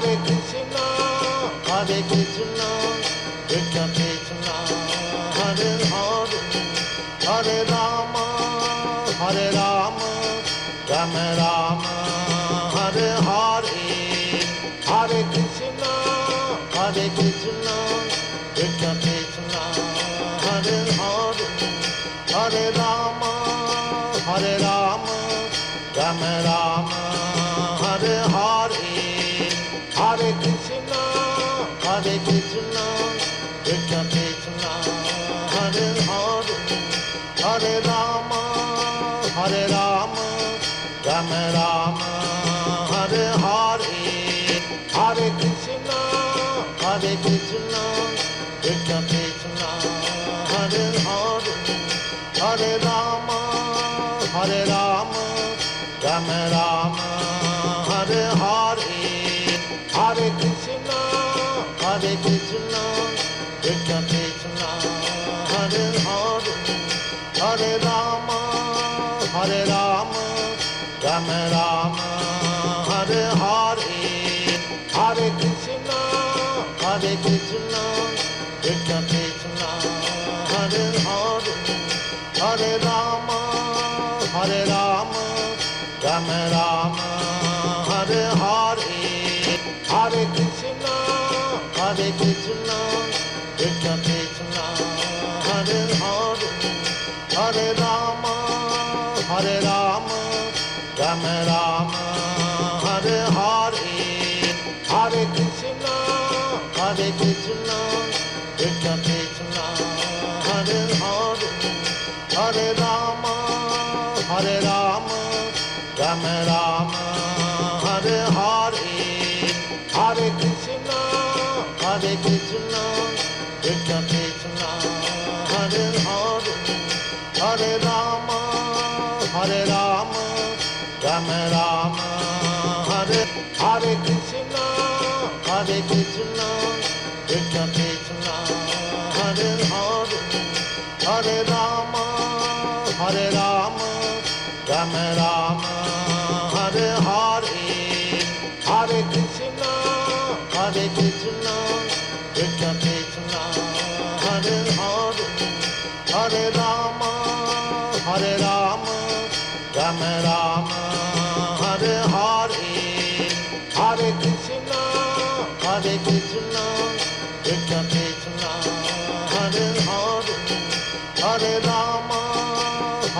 Hare Krishna, Krishna Krishna, Hare Hare, Hare Rama, Rama Rama, Hare Hare, Hare Krishna, Krishna Krishna, Hare Hare, Hare Rama, Rama Rama, Hare Hare, Hare Krishna, Krishna Krishna, Hare Hare, Hare Rama, Rama Rama, Hare Hare, Hare Krishna, Krishna Krishna, Hare Hare, Hare Rama, Rama Rama, Hare Hare, Hare Krishna, Krishna Krishna, Hare Hare, Hare Rama, Rama Rama, Hare Hare, Hare Krishna, Krishna Krishna, Hare Hare, Hare Rama, Rama Rama, Hare Hare, Hare Krishna, Krishna Krishna, Hare Hare, Hare Rama, Rama Rama, Hare Hare, Hare Krishna, Krishna Krishna, Hare Hare, Hare Rama, Rama Rama, Hare Hare, Hare Krishna, Krishna Krishna, Hare Hare, Hare Rama, Rama Rama, Hare Krishna, Krishna Krishna, Hare Hare, Hare Rama, Rama Rama, Hare Hare, Hare Krishna, Krishna Krishna, Hare Hare, Hare Rama, Rama Rama, Hare Hare, Hare Krishna, Krishna Krishna, Hare Hare, Hare Rama,